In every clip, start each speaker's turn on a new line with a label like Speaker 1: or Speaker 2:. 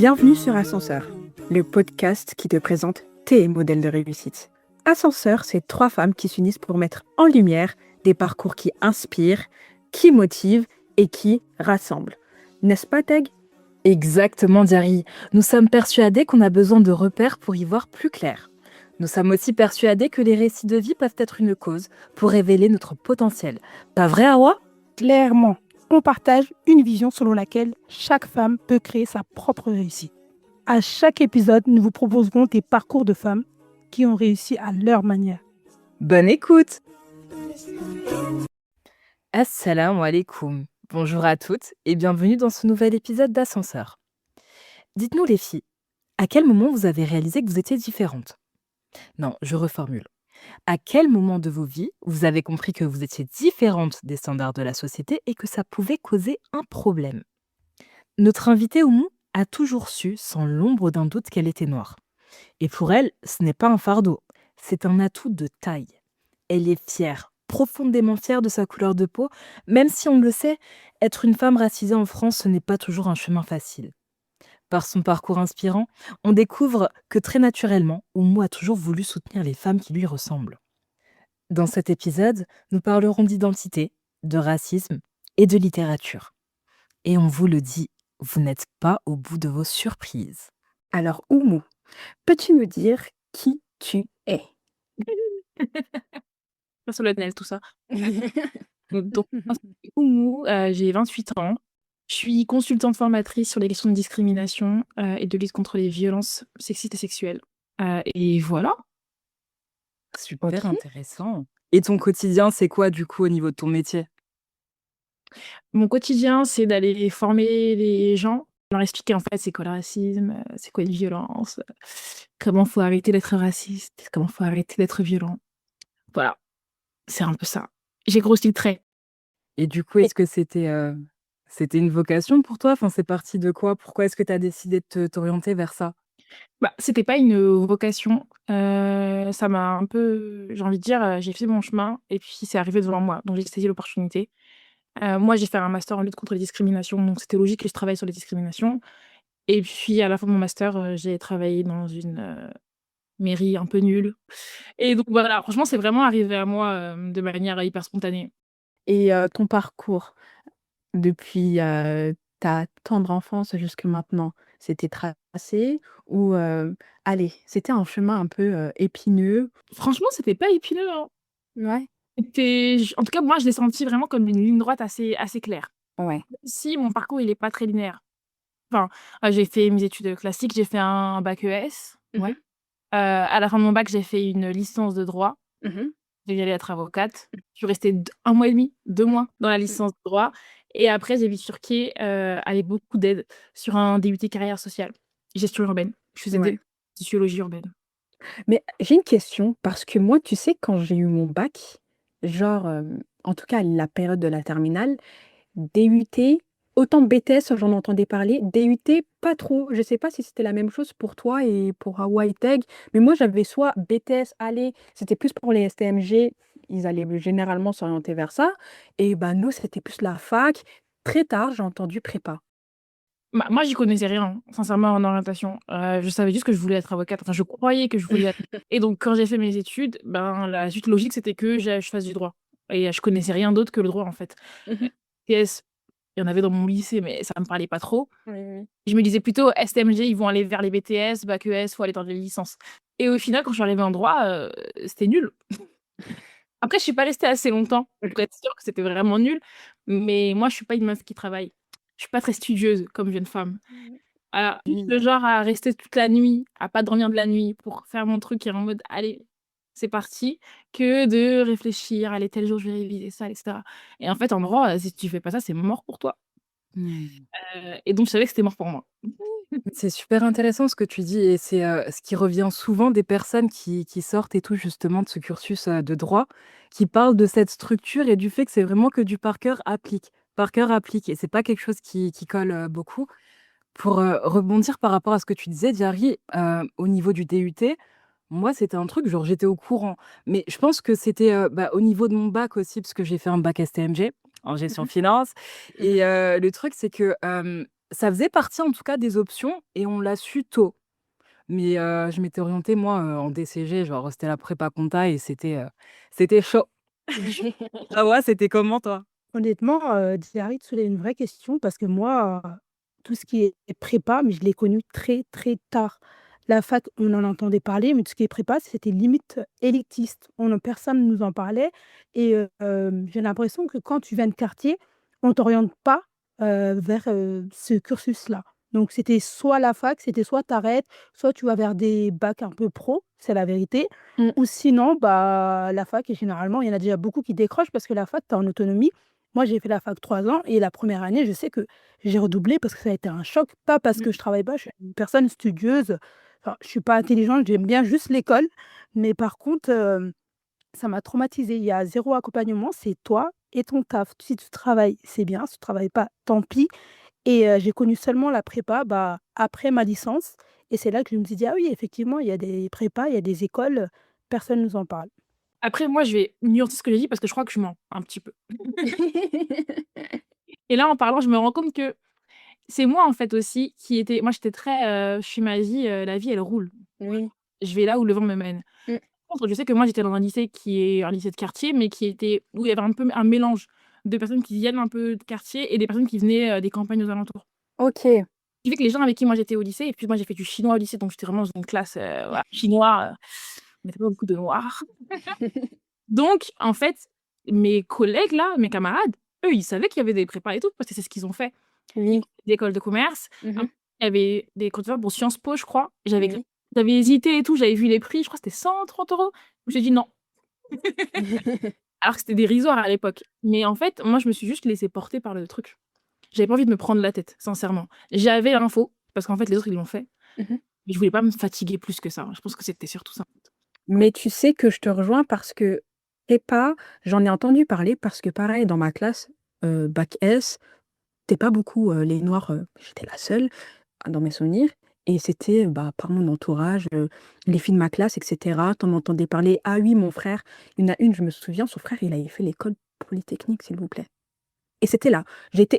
Speaker 1: Bienvenue sur Ascenseur, le podcast qui te présente tes modèles de réussite. Ascenseur, c'est 3 femmes qui s'unissent pour mettre en lumière des parcours qui inspirent, qui motivent et qui rassemblent. N'est-ce pas, Teg?
Speaker 2: Exactement, Diary. Nous sommes persuadés qu'on a besoin de repères pour y voir plus clair. Nous sommes aussi persuadés que les récits de vie peuvent être une cause pour révéler notre potentiel. Pas vrai, Awa?
Speaker 3: Clairement, on partage une vision selon laquelle chaque femme peut créer sa propre réussite. À chaque épisode, nous vous proposerons des parcours de femmes qui ont réussi à leur manière.
Speaker 2: Bonne écoute! Assalamu alaikum. Bonjour à toutes et bienvenue dans ce nouvel épisode d'Ascenseur. Dites-nous les filles, à quel moment vous avez réalisé que vous étiez différentes? Non, je reformule. À quel moment de vos vies vous avez compris que vous étiez différente des standards de la société et que ça pouvait causer un problème? Notre invitée Oumou a toujours su, sans l'ombre d'un doute, qu'elle était noire. Et pour elle, ce n'est pas un fardeau, c'est un atout de taille. Elle est fière, profondément fière de sa couleur de peau, même si on le sait, être une femme racisée en France, ce n'est pas toujours un chemin facile. Par son parcours inspirant, on découvre que très naturellement, Oumou a toujours voulu soutenir les femmes qui lui ressemblent. Dans cet épisode, nous parlerons d'identité, de racisme et de littérature. Et on vous le dit, vous n'êtes pas au bout de vos surprises.
Speaker 1: Alors, Oumou, peux-tu me dire qui tu es?
Speaker 4: Pas solennel tout ça. Donc, Oumou, j'ai 28 ans. Je suis consultante formatrice sur les questions de discrimination et de lutte contre les violences sexistes et sexuelles. Et voilà.
Speaker 2: Super
Speaker 1: Ok.
Speaker 2: intéressant. Et ton quotidien, c'est quoi du coup au niveau de ton métier?
Speaker 4: Mon quotidien, c'est d'aller former les gens, leur expliquer en fait c'est quoi le racisme, c'est quoi une violence, comment faut arrêter d'être raciste, comment faut arrêter d'être violent. Voilà, c'est un peu ça. J'ai grossi le trait.
Speaker 2: Et du coup, est-ce que c'était une vocation pour toi? Enfin, c'est parti de quoi? Pourquoi est-ce que tu as décidé de t'orienter vers ça?
Speaker 4: Bah, c'était pas une vocation, ça m'a un peu j'ai envie de dire, j'ai fait mon chemin et puis c'est arrivé devant moi, donc j'ai saisi l'opportunité. Moi, j'ai fait un master en lutte contre les discriminations, donc c'était logique que je travaille sur les discriminations et puis à la fin de mon master, j'ai travaillé dans une, mairie un peu nulle et donc voilà, franchement, c'est vraiment arrivé à moi, de manière hyper spontanée.
Speaker 1: Et ton parcours depuis ta tendre enfance jusque maintenant, c'était tracé ou allez, c'était un chemin un peu épineux?
Speaker 4: Franchement, c'était pas épineux, hein.
Speaker 1: Ouais.
Speaker 4: C'était j En tout cas, moi, je l'ai senti vraiment comme une ligne droite assez claire.
Speaker 1: Ouais.
Speaker 4: Si mon parcours, il est pas très linéaire. Enfin, j'ai fait mes études classiques, j'ai fait un bac ES.
Speaker 1: Ouais.
Speaker 4: À la fin de mon bac, j'ai fait une licence de droit.
Speaker 1: Mmh.
Speaker 4: J'ai voulu être avocate. Je suis restée 1 mois et demi, 2 mois dans la licence de droit et après j'ai bifurqué, avec beaucoup d'aide sur un DUT carrière sociale, gestion urbaine. Je faisais
Speaker 1: Ouais.
Speaker 4: de sociologie urbaine.
Speaker 1: Mais j'ai une question parce que moi, tu sais, quand j'ai eu mon bac, genre, en tout cas la période de la terminale, DUT, autant BTS, j'en entendais parler, DUT, pas trop. Je sais pas si c'était la même chose pour toi et pour Hawa et Teg, mais moi j'avais soit BTS, allez, c'était plus pour les STMG, ils allaient généralement s'orienter vers ça, et ben nous, c'était plus la fac. Très tard, j'ai entendu prépa.
Speaker 4: Bah, moi, j'y connaissais rien, hein, sincèrement en orientation. Je savais juste que je voulais être avocate, enfin je croyais que je voulais être et donc quand j'ai fait mes études, ben, la suite logique, c'était que je fasse du droit et je connaissais rien d'autre que le droit, en fait.
Speaker 1: Mmh.
Speaker 4: TS, il y en avait dans mon lycée, mais ça me parlait pas trop.
Speaker 1: Oui, oui.
Speaker 4: Je me disais plutôt STMG, ils vont aller vers les BTS, bac ES, faut aller dans les licences et au final, quand je suis arrivée en droit, c'était nul. Après, je suis pas restée assez longtemps pour être sûre que c'était vraiment nul, mais moi, je suis pas une meuf qui travaille. Je suis pas très studieuse comme jeune femme. Voilà, plus le genre à rester toute la nuit, à pas dormir de la nuit pour faire mon truc et en mode: «Allez, c'est parti», que de réfléchir: «Allez, tel jour, je vais réviser ça» et cetera et en fait, en droit, si tu fais pas ça, c'est mort pour toi,
Speaker 2: Mmh.
Speaker 4: et donc je savais que c'était mort pour moi.
Speaker 2: C'est super intéressant ce que tu dis et c'est, ce qui revient souvent des personnes qui sortent et tout justement de ce cursus, de droit, qui parlent de cette structure et du fait que c'est vraiment que du par cœur applique. Par cœur applique et c'est pas quelque chose qui colle, beaucoup. Pour, rebondir par rapport à ce que tu disais Diary, au niveau du DUT, moi c'était un truc genre j'étais au courant, mais je pense que c'était, bah, au niveau de mon bac aussi parce que j'ai fait un bac STMG en gestion finance et le truc c'est que, Ça faisait partie en tout cas des options et on l'a su tôt. Mais je m'étais orientée moi, en DCG, genre c'était la prépa compta et c'était chaud. Ah ouais, c'était comment toi?
Speaker 3: Honnêtement, Diary, tu soulèves une vraie question parce que moi, tout ce qui est prépa, mais je l'ai connu très, très tard. La fac, on en entendait parler, mais tout ce qui est prépa, c'était limite élitiste. Personne ne nous en parlait et j'ai l'impression que quand tu viens de quartier, on t'oriente pas, vers, ce cursus-là. Donc c'était soit la fac, c'était soit tu arrêtes, soit tu vas vers des bacs un peu pro, c'est la vérité,
Speaker 1: Mmh.
Speaker 3: ou sinon, bah, la fac et généralement, il y en a déjà beaucoup qui décrochent parce que la fac, tu es en autonomie. Moi, j'ai fait la fac 3 ans et la première année, je sais que j'ai redoublé parce que ça a été un choc, pas parce
Speaker 1: Mmh.
Speaker 3: que je travaille pas, je suis une personne studieuse, enfin, je suis pas intelligente, j'aime bien juste l'école, mais par contre, ça m'a traumatisée. Il y a zéro accompagnement, c'est toi et ton taf. Si tu travailles, c'est bien, si tu travailles pas, tant pis et j'ai connu seulement la prépa, bah, après ma licence et c'est là que je me suis dit: «Ah oui, effectivement, il y a des prépas, il y a des écoles, personne nous en parle».
Speaker 4: Après moi, je vais nuancer ce que j'ai dit parce que je crois que je mens un petit peu. Et là, en parlant, je me rends compte que c'est moi, en fait, aussi qui était moi, j'étais très, «Je suis ma vie, la vie, elle roule.
Speaker 1: Oui.
Speaker 4: Je vais là où le vent me mène».
Speaker 1: Mmh.
Speaker 4: Par contre, je sais que moi, j'étais dans un lycée qui est un lycée de quartier, mais qui était où il y avait un peu un mélange de personnes qui viennent un peu de quartier et des personnes qui venaient, des campagnes aux alentours.
Speaker 1: OK.
Speaker 4: Ce qui fait que les gens avec qui moi j'étais au lycée et puis moi j'ai fait du chinois au lycée, donc j'étais vraiment dans une classe, voilà, chinois, on était pas beaucoup de noirs. Donc en fait, mes collègues là, mes camarades, eux, ils savaient qu'il y avait des prépas et tout parce que c'est ce qu'ils ont fait. Ils ont
Speaker 1: Oui.
Speaker 4: fait des écoles de commerce,
Speaker 1: Mmh.
Speaker 4: après il y avait des candidatures pour Sciences Po, je crois.
Speaker 1: Oui.
Speaker 4: J'avais hésité et tout, j'avais vu les prix, je crois que c'était 130 €. J'ai dit: «Non». Alors que c'était dérisoire à l'époque. Mais en fait, moi, je me suis juste laissée porter par le truc. J'avais pas envie de me prendre la tête, sincèrement. J'avais l'info, parce qu'en fait, les autres, ils l'ont fait,
Speaker 1: Mmh.
Speaker 4: mais je voulais pas me fatiguer plus que ça. Je pense que c'était surtout ça.
Speaker 1: Mais tu sais que je te rejoins parce que prépa, j'en ai entendu parler parce que pareil dans ma classe, bac S, tu pas beaucoup, les noirs, j'étais la seule dans mes souvenirs et c'était, bah, par mon entourage, les filles de ma classe et cetera. Tu en entendais parler. Ah oui, mon frère, il y en a une, je me souviens, son frère, il avait fait l'école polytechnique, s'il vous plaît et c'était là.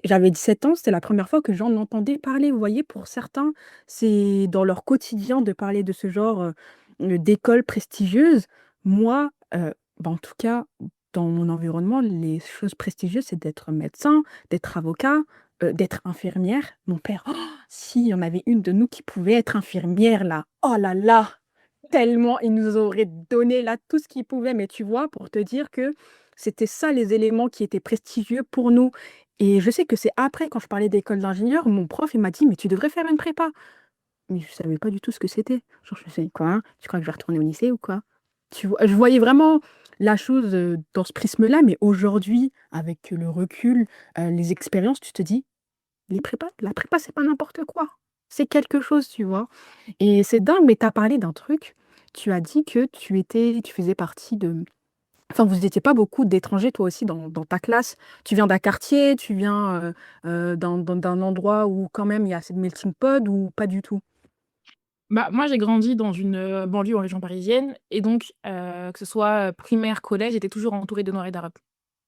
Speaker 1: J'avais 17 ans, c'était la première fois que j'en entendais parler. Vous voyez, pour certains, c'est dans leur quotidien de parler de ce genre, d'école prestigieuse. Moi, bah, en tout cas, dans mon environnement, les choses prestigieuses, c'est d'être médecin, d'être avocat, d'être infirmière. Mon père, oh, s'il y en avait une de nous qui pouvait être infirmière là, oh là là! Tellement il nous aurait donné là tout ce qu'il pouvait, mais tu vois, pour te dire que c'était ça les éléments qui étaient prestigieux pour nous et je sais que c'est après quand je parlais d'école d'ingénieur, mon prof il m'a dit: «Mais tu devrais faire une prépa». Mais je savais pas du tout ce que c'était. Genre je me suis dit: «Quoi? Tu crois que je vais retourner au lycée ou quoi?» Tu vois? Je voyais vraiment la chose, dans ce prisme-là, mais aujourd'hui, avec le recul, les expériences, tu te dis: la prépa, c'est pas n'importe quoi. C'est quelque chose», tu vois? Et c'est dingue, mais tu as parlé d'un truc, tu as dit que tu faisais partie de enfin, vous étiez pas beaucoup d'étrangers toi aussi dans ta classe. Tu viens d'un quartier, tu viens, d'un endroit où quand même il y a cette melting pot ou pas du tout?
Speaker 4: Bah, moi, j'ai grandi dans une, banlieue en région parisienne et donc que ce soit, primaire, collège, j'étais toujours entourée de noirs et d'arabes.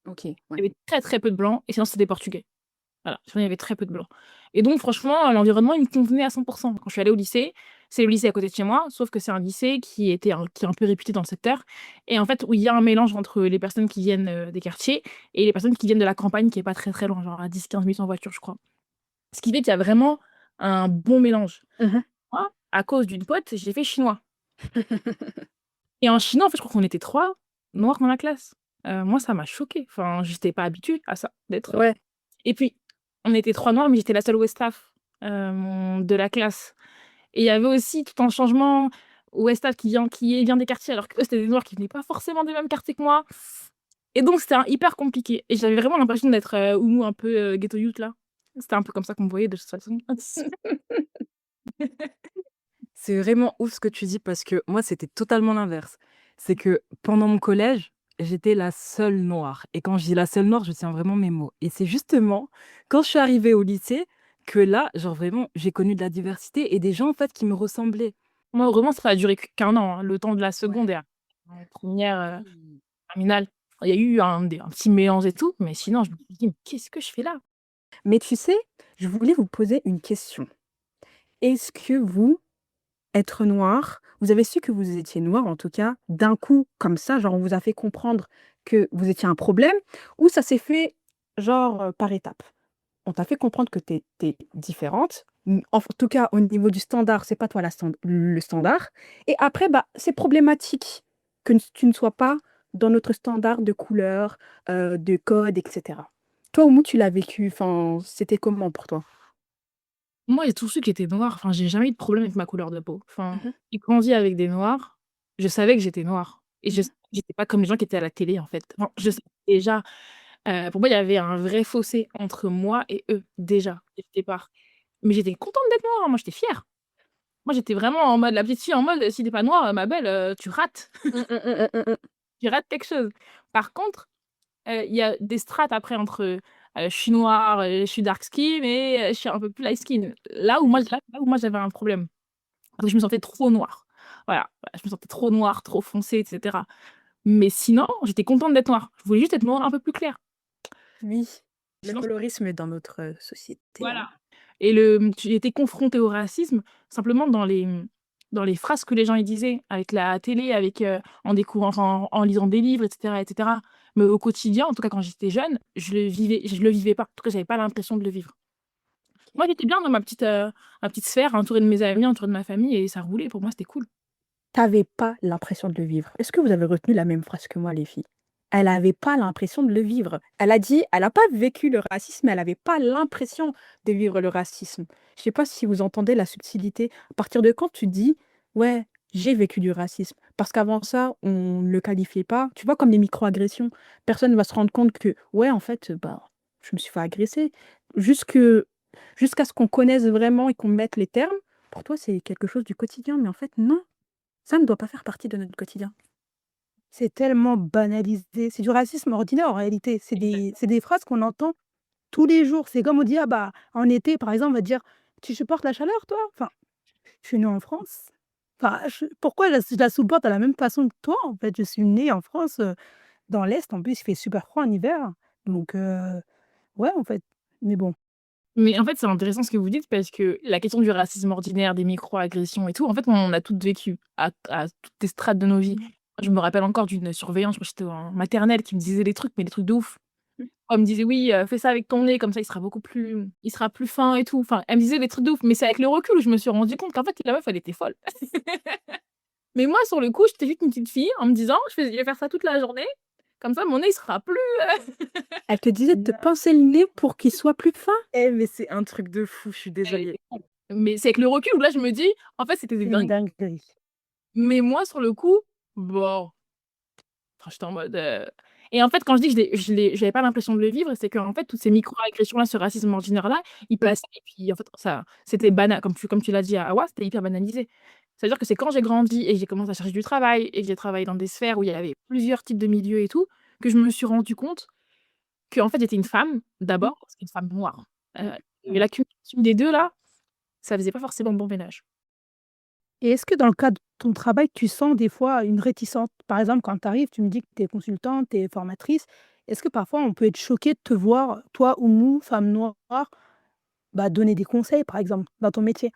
Speaker 1: OK, ouais.
Speaker 4: Il y avait très, très peu de blancs et sinon c'était des portugais. Voilà, sinon il y avait très peu de blancs et donc franchement, l'environnement, il me convenait à 100. Quand je suis allée au lycée, c'est le lycée à côté de chez moi, sauf que c'est un lycée qui est un peu réputé dans le secteur et en fait, où il y a un mélange entre les personnes qui viennent, des quartiers et les personnes qui viennent de la campagne qui est pas très, très loin, genre à 10-15 minutes en voiture, je crois. Ce qui fait qu'il y a vraiment un bon mélange.
Speaker 1: Mmh.
Speaker 4: Moi, à cause d'une pote, j'ai fait chinois et en chinois, en fait, je crois qu'on était 3 noirs dans la classe. Moi, ça m'a choquée, enfin, j'étais pas habituée à ça, d'être
Speaker 1: Ouais.
Speaker 4: et puis, on était 3 noirs, mais j'étais la seule Westaf, de la classe et il y avait aussi tout un changement. Westaf qui vient des quartiers, alors qu'eux, c'était des noirs qui venaient pas forcément des mêmes quartiers que moi et donc c'était un hyper compliqué et j'avais vraiment l'impression d'être, Oumou un peu, ghetto youth là. C'était un peu comme ça qu'on me voyait de toute façon.
Speaker 2: C'est vraiment ouf ce que tu dis parce que moi, c'était totalement l'inverse. C'est que pendant mon collège, j'étais la seule noire et quand je dis la seule noire, je tiens vraiment mes mots et c'est justement quand je suis arrivée au lycée que là, genre vraiment, j'ai connu de la diversité et des gens, en fait, qui me ressemblaient.
Speaker 4: Moi, heureusement, ça a duré qu'un an, hein, le temps de la
Speaker 2: Ouais.
Speaker 4: secondaire. En 1re,
Speaker 2: Oui.
Speaker 4: terminale, il y a eu un petit mélange et tout, mais sinon je me suis dit: «Mais qu'est-ce que je fais là?»
Speaker 1: Mais tu sais, je voulais vous poser une question. Est-ce que vous, être noir, vous avez su que vous étiez noir, en tout cas, d'un coup, comme ça, genre on vous a fait comprendre que vous étiez un problème, ou ça s'est fait, genre, par étapes? On t'a fait comprendre que tu étais différente, en tout cas au niveau du standard, c'est pas toi le standard et après, bah, c'est problématique que tu ne sois pas dans notre standard de couleur, de code et cetera. Toi, Oumou, tu l'as vécu, enfin, c'était comment pour toi?
Speaker 4: Moi, j'ai toujours su que j'étais noire, enfin, j'ai jamais eu de problème avec ma couleur de peau. Enfin,
Speaker 1: Mmh.
Speaker 4: j'ai grandi avec des noirs, je savais que j'étais noire et je
Speaker 1: Mmh.
Speaker 4: savais que j'étais pas comme les gens qui étaient à la télé, en fait. Enfin, je savais déjà, pour moi, il y avait un vrai fossé entre moi et eux, déjà, dès le départ. Mais j'étais contente d'être noire, hein, moi, j'étais fière. Moi, j'étais vraiment en mode la petite fille en mode: «Si tu es pas noire, ma belle, tu rates,
Speaker 1: Mmh, mmh, mmh, mmh, mmh.
Speaker 4: tu rates quelque chose». Par contre, il y a des strates après entre, je suis noire, je suis dark skin et je suis un peu plus light skin. Là où moi j'avais un problème, parce que je me sentais trop noire. Voilà, je me sentais trop noire, trop foncée et cetera. Mais sinon, j'étais contente d'être noire. Je voulais juste être noire un peu plus claire.
Speaker 1: Oui, le
Speaker 4: Sinon
Speaker 1: colorisme dans notre, société, hein.
Speaker 4: voilà. Et j'ai été confrontée au racisme simplement dans les phrases que les gens, ils disaient, avec la télé, avec, en découvrant en lisant des livres et cetera et cetera. Mais au quotidien, en tout cas quand j'étais jeune, je le vivais pas. En tout cas, j'avais pas l'impression de le vivre.
Speaker 1: OK.
Speaker 4: Moi, j'étais bien dans ma petite sphère, entourée de mes amis, entourée de ma famille et ça roulait pour moi, c'était cool.
Speaker 1: Tu pas l'impression de le vivre. Est-ce que vous avez retenu la même phrase que moi, les filles? Elle avait pas l'impression de le vivre. Elle a dit elle a pas vécu le racisme, mais elle avait pas l'impression de vivre le racisme. Je sais pas si vous entendez la subtilité. À partir de quand tu dis: «Ouais, j'ai vécu du racisme», parce qu'avant ça, on ne le qualifiait pas. Tu vois, comme les microagressions. Personne ne va se rendre compte que: «Ouais, en fait, bah, je me suis fait agresser». Jusque jusqu'à ce qu'on connaisse vraiment et qu'on mette les termes. Pour toi, c'est quelque chose du quotidien, mais en fait, non. Ça ne doit pas faire partie de notre quotidien.
Speaker 3: C'est tellement banalisé, c'est du racisme ordinaire en réalité. C'est des phrases qu'on entend tous les jours. C'est comme on dit: «Ah bah, en été», par exemple, on va dire: «Tu supportes la chaleur toi?» Enfin, je suis née en France. Enfin, pourquoi je la supporte de la même façon que toi, en fait? Je suis née en France, dans l'est, en plus, il fait super froid en hiver. Donc ouais, en fait, mais bon.
Speaker 4: Mais en fait, c'est intéressant ce que vous dites parce que la question du racisme ordinaire, des micro-agressions et tout, en fait, on a toutes vécu à toutes les strates de nos vies. Je me rappelle encore d'une surveillante, je crois que j'étais en maternelle, qui me disait des trucs, mais des trucs de ouf. Elle me disait: «Oui, fais ça avec ton nez, comme ça il sera plus fin et tout». Enfin, elle me disait des trucs de ouf, mais c'est avec le recul où je me suis rendu compte qu'en fait, la meuf, elle était folle. Mais moi, sur le coup, j'étais juste une petite fille en me disant: Je vais faire ça toute la journée, comme ça mon nez, il sera plus,
Speaker 1: Elle te disait de te pincer le nez pour qu'il soit plus fin?
Speaker 2: Eh mais c'est un truc de fou, je suis
Speaker 4: elle
Speaker 2: désolée.
Speaker 4: était folle». Mais c'est avec le recul où là, je me dis: «En fait, c'était des
Speaker 3: C'est une
Speaker 4: dingueries».
Speaker 3: dinguerie.
Speaker 4: Mais moi, sur le coup, bon, enfin, j'étais en mode, et en fait, quand je dis que j'avais pas l'impression de le vivre, c'est qu'en fait, toutes ces micro-agressions-là, ce racisme ordinaire-là, il passait et puis, en fait, ça c'était banal, comme tu l'as dit à Hawa, c'était hyper banalisé. C'est-à-dire que c'est quand j'ai grandi et que j'ai commencé à chercher du travail et que j'ai travaillé dans des sphères où il y avait plusieurs types de milieux et tout, que je me suis rendu compte qu'en fait, j'étais une femme, d'abord, parce qu'une femme noire. Heu, mais l'accumulation des 2 là, ça faisait pas forcément bon ménage.
Speaker 3: Et est-ce que dans le cadre de ton travail, tu sens des fois une réticence? Par exemple, quand tu arrives, tu me dis que tu es consultante, tu es formatrice. Est-ce que parfois on peut être choqué de te voir, toi ou nous, femme noire, bah, donner des conseils, par exemple, dans ton métier?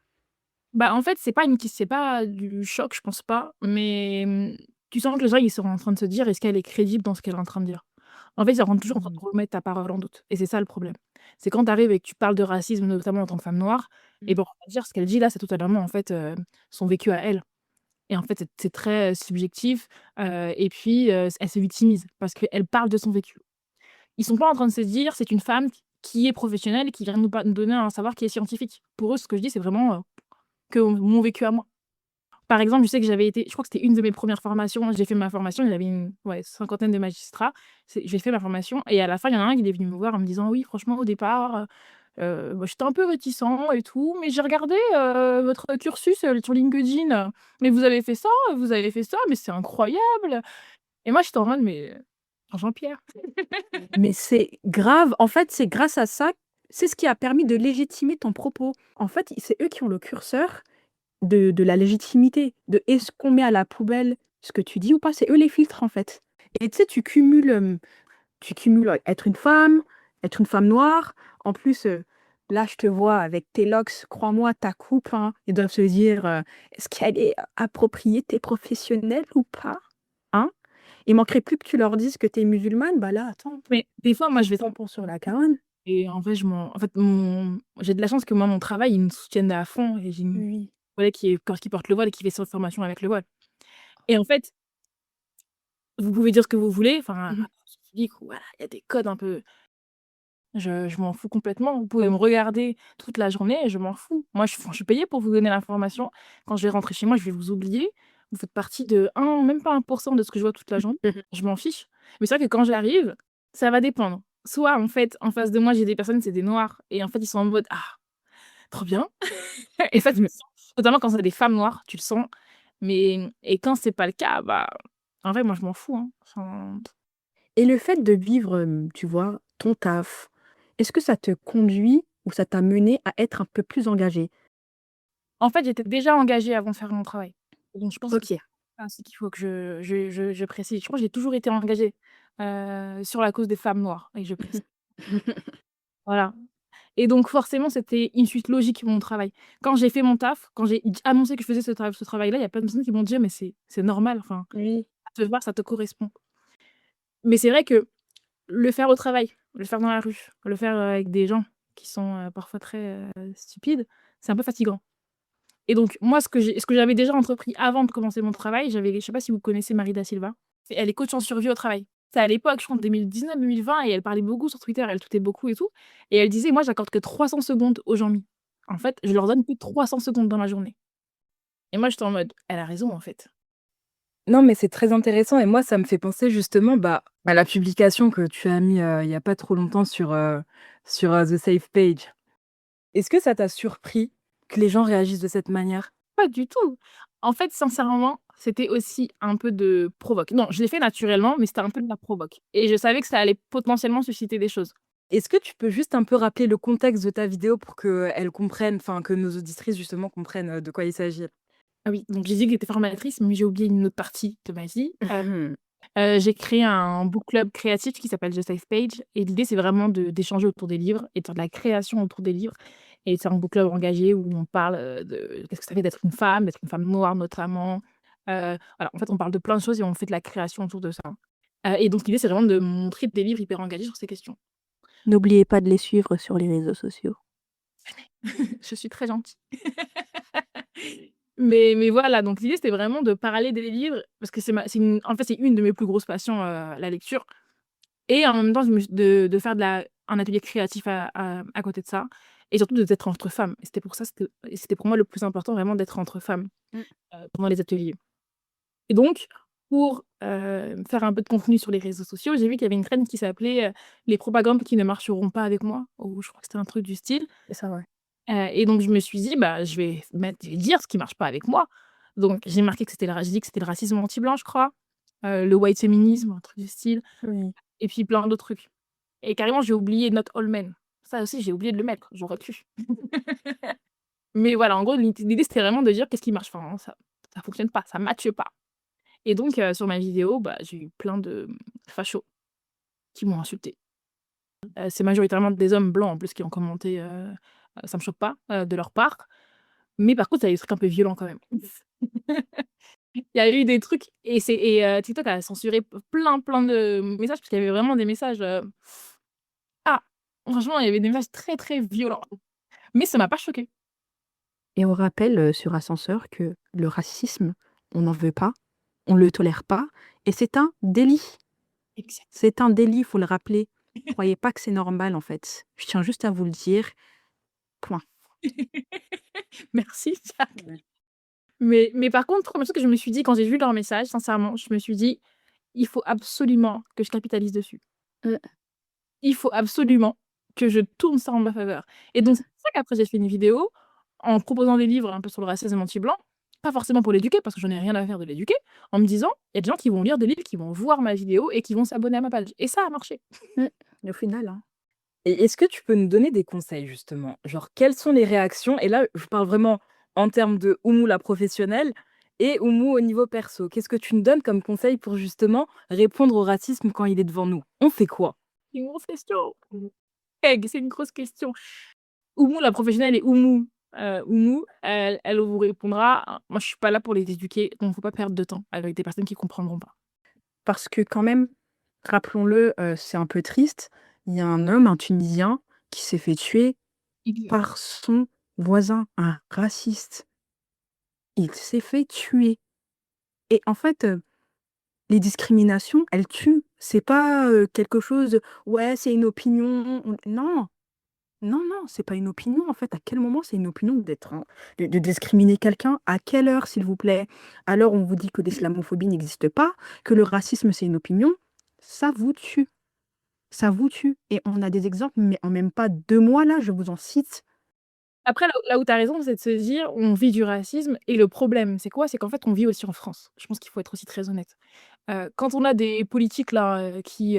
Speaker 4: Bah, en fait, c'est pas du choc, je pense pas, mais tu sens que les gens, ils sont en train de se dire: «Est-ce qu'elle est crédible dans ce qu'elle est en train de dire?» En fait, ils sont toujours en train de
Speaker 3: Mmh.
Speaker 4: remettre ta parole en doute et c'est ça le problème. C'est quand tu arrives et que tu parles de racisme, notamment en tant que femme noire et
Speaker 1: Mmh.
Speaker 4: ben, on va dire ce qu'elle dit là, c'est totalement, en fait, son vécu à elle et en fait, c'est très, subjectif, et puis, elle se victimise parce qu'elle parle de son vécu. Ils sont pas en train de se dire: «C'est une femme qui est professionnelle et qui vient nous donner un savoir qui est scientifique». Pour eux, ce que je dis, c'est vraiment, que mon vécu à moi. Par exemple, je sais que je crois que c'était une de mes premières formations, j'ai fait ma formation, il y avait une ouais, cinquantaine de magistrats. J'ai fait ma formation et à la fin, il y en a un qui est venu me voir en me disant: «Oui, franchement, au départ, bah, j'étais un peu réticent et tout, mais j'ai regardé, votre cursus, sur LinkedIn, mais vous avez fait ça, mais c'est incroyable!» Et moi, j'étais en mode: «Mais Jean-Pierre».
Speaker 1: Mais c'est grave. En fait, c'est grâce à ça, c'est ce qui a permis de légitimer ton propos. En fait, c'est eux qui ont le curseur de la légitimité, de est-ce qu'on met à la poubelle ce que tu dis ou pas? C'est eux les filtres, en fait. Et tu sais, tu cumules être une femme noire. En plus, là, je te vois avec tes locks, crois-moi, ta coupe, hein, ils doivent se dire, «Est-ce qu'elle est appropriée, tu professionnelle ou pas?» Hein? Il manquerait plus que tu leur dises que tu es musulmane, bah là, attends,
Speaker 4: Mais des fois, moi, je vais
Speaker 1: tampon sur la carogne.
Speaker 4: et en fait, en fait, j'ai de la chance que moi, mon travail, ils me soutiennent à fond et j'ai une
Speaker 1: Oui.
Speaker 4: collègue qui porte le voile et qui fait cette formation avec le voile. Et en fait, vous pouvez dire ce que vous voulez, enfin,
Speaker 1: Mmh.
Speaker 4: public, voilà, il y a des codes un peu. Je m'en fous complètement. Vous pouvez me regarder toute la journée et je m'en fous. Moi, je suis payée pour vous donner l'information. Quand je vais rentrer chez moi, je vais vous oublier. Vous faites partie de même pas 1 de ce que je vois toute la journée. Je m'en fiche. Mais c'est vrai que quand j'arrive, ça va dépendre. Soit, en fait, en face de moi, j'ai des personnes, c'est des noirs et en fait, ils sont en mode: «Ah, trop bien» et ça, je me sens notamment quand c'est des femmes noires, tu le sens. Mais et quand c'est pas le cas, bah, en vrai, moi, je m'en fous, hein. Enfin,
Speaker 1: Et le fait de vivre, tu vois, ton taf, est-ce que ça te conduit ou ça t'a mené à être un peu plus engagée?
Speaker 4: en fait, j'étais déjà engagée avant de faire mon travail. Donc je pense que
Speaker 1: OK.
Speaker 4: c'est qu'il faut que je précise. Je crois que j'ai toujours été engagée, sur la cause des femmes noires et je précise. Voilà et donc forcément, c'était une suite logique, mon travail. Quand j'ai fait mon taf, quand j'ai annoncé que je faisais ce travail-là, il y a plein de personnes qui m'ont dit: «Mais c'est normal, enfin,
Speaker 1: Oui.
Speaker 4: ça te va, ça te correspond». Mais c'est vrai que le faire au travail, le faire dans la rue, le faire, avec des gens qui sont, parfois très, stupides, c'est un peu fatigant. Et donc moi, ce que j'avais déjà entrepris avant de commencer mon travail, je sais pas si vous connaissez Marie Da Silva? Elle est coach en survie au travail. C'est à l'époque, je crois en 2019-2020 et elle parlait beaucoup sur Twitter, elle tweetait beaucoup et tout et elle disait: «Moi, j'accorde que 300 secondes aux gens mis. En fait, je leur donne que 300 secondes dans la journée» et moi, j'étais en mode: «Elle a raison, en fait».
Speaker 2: Non, mais c'est très intéressant et moi, ça me fait penser justement, bah, à la publication que tu as mis, il y a pas trop longtemps sur The Safe Page. Est-ce que ça t'a surpris que les gens réagissent de cette manière?
Speaker 4: Pas du tout. En fait, sincèrement, c'était aussi un peu de provoque. Non, je l'ai fait naturellement, mais c'était un peu de la provoque et je savais que ça allait potentiellement susciter des choses.
Speaker 2: Est-ce que tu peux juste un peu rappeler le contexte de ta vidéo pour qu'elles comprennent, enfin, que nos auditrices justement comprennent, de quoi il s'agit?
Speaker 4: Ah oui, donc j'ai dit que j'étais formatrice, mais j'ai oublié une autre partie de ma vie.
Speaker 1: Mmh.
Speaker 4: J'ai créé un book club créatif qui s'appelle The Safe Page et l'idée, c'est vraiment d'échanger autour des livres et de faire de la création autour des livres et c'est un book club engagé où on parle, de qu'est-ce que ça fait d'être une femme noire notamment. Voilà, en fait, on parle de plein de choses et on fait de la création autour de ça. Et donc l'idée, c'est vraiment de montrer des livres hyper engagés sur ces questions.
Speaker 1: N'oubliez pas de les suivre sur les réseaux sociaux.
Speaker 4: Je suis très gentille. Mais voilà, donc l'idée, c'était vraiment de parler des livres parce que c'est une en fait, c'est une de mes plus grosses passions, la lecture. Et en même temps, je me suis de faire un atelier créatif à côté de ça et surtout d'être entre femmes et c'était pour moi le plus important vraiment d'être entre femmes,
Speaker 1: Mmh.
Speaker 4: pendant les ateliers et donc pour, faire un peu de contenu sur les réseaux sociaux, j'ai vu qu'il y avait une trend qui s'appelait, «Les propagandes qui ne marcheront pas avec moi» ou je crois que c'était un truc du style,
Speaker 1: C'est ça, ouais.
Speaker 4: et donc je me suis dit: «Bah, je vais dire ce qui marche pas avec moi». Donc j'ai marqué que j'ai dit que c'était le racisme anti-blanc, je crois, le white féminisme, un truc du style
Speaker 1: Oui.
Speaker 4: et puis plein d'autres trucs. Et carrément, j'ai oublié Not All Men. Ça aussi, j'ai oublié de le mettre, j'aurais pu. Mais voilà, en gros, l'idée, c'était vraiment de dire qu'est-ce qui marche. Enfin, ça fonctionne pas, ça matche pas. Et donc, sur ma vidéo, bah, j'ai eu plein de, fachos qui m'ont insultée. C'est majoritairement des hommes blancs, en plus, qui ont commenté, ça me choque pas, de leur part. Mais par contre, il y a des trucs un peu violents quand même. Il y a eu des trucs TikTok a censuré plein de messages parce qu'il y avait vraiment des messages, ah! Franchement, il y avait des messages très, très violents. Mais ça m'a pas choquée.
Speaker 1: Et on rappelle, sur Ascenseur que le racisme, on n'en veut pas, on le tolère pas et c'est un délit.
Speaker 4: Exact.
Speaker 1: C'est un délit, il faut le rappeler. Croyez pas que c'est normal, en fait. Je tiens juste à vous le dire, point.
Speaker 4: Merci, Jack.
Speaker 1: Ouais.
Speaker 4: Mais par contre, première chose que je me suis dit quand j'ai vu leur message, sincèrement, je me suis dit: «Il faut absolument que je capitalise dessus.
Speaker 1: Heu,
Speaker 4: Il faut absolument que je tourne ça en ma faveur» et donc c'est pour ça qu'après j'ai fait une vidéo en proposant des livres un peu sur le racisme anti-blanc, pas forcément pour l'éduquer parce que j'en ai rien à faire de l'éduquer, en me disant: «Il y a des gens qui vont lire des livres, qui vont voir ma vidéo et qui vont s'abonner à ma page» et ça a marché.
Speaker 1: mmh, au final, hein.
Speaker 2: Et est-ce que tu peux nous donner des conseils justement? Genre quelles sont les réactions? Et là, je parle vraiment en termes de Oumou la professionnelle et Oumou au niveau perso. Qu'est-ce que tu nous donnes comme conseil pour justement répondre au racisme quand il est devant nous? On fait quoi?
Speaker 4: C'est une grosse question. C'est une grosse question. Oumou, la professionnelle, et Oumou, elle vous répondra, hein: «Moi, je suis pas là pour les éduquer, donc faut pas perdre de temps avec des personnes qui comprendront pas».
Speaker 1: Parce que quand même, rappelons-le, c'est un peu triste, il y a un homme, un Tunisien, qui s'est fait tuer
Speaker 4: Exact.
Speaker 1: par son voisin, un raciste. Il s'est fait tuer et en fait, les discriminations, elles tuent. C'est pas, quelque chose, ouais, c'est une opinion, on non, non, non, c'est pas une opinion, en fait. À quel moment c'est une opinion d'être en de discriminer quelqu'un? À quelle heure, s'il vous plaît? Alors on vous dit que l'islamophobie n'existe pas, que le racisme, c'est une opinion, ça vous tue. Ça vous tue et on a des exemples, mais en même pas 2 mois là, je vous en cite.
Speaker 4: Après, là où tu as raison, c'est de se dire: «On vit du racisme», et le problème, c'est quoi? C'est qu'en fait, on vit aussi en France. Je pense qu'il faut être aussi très honnête. Quand on a des politiques là, qui,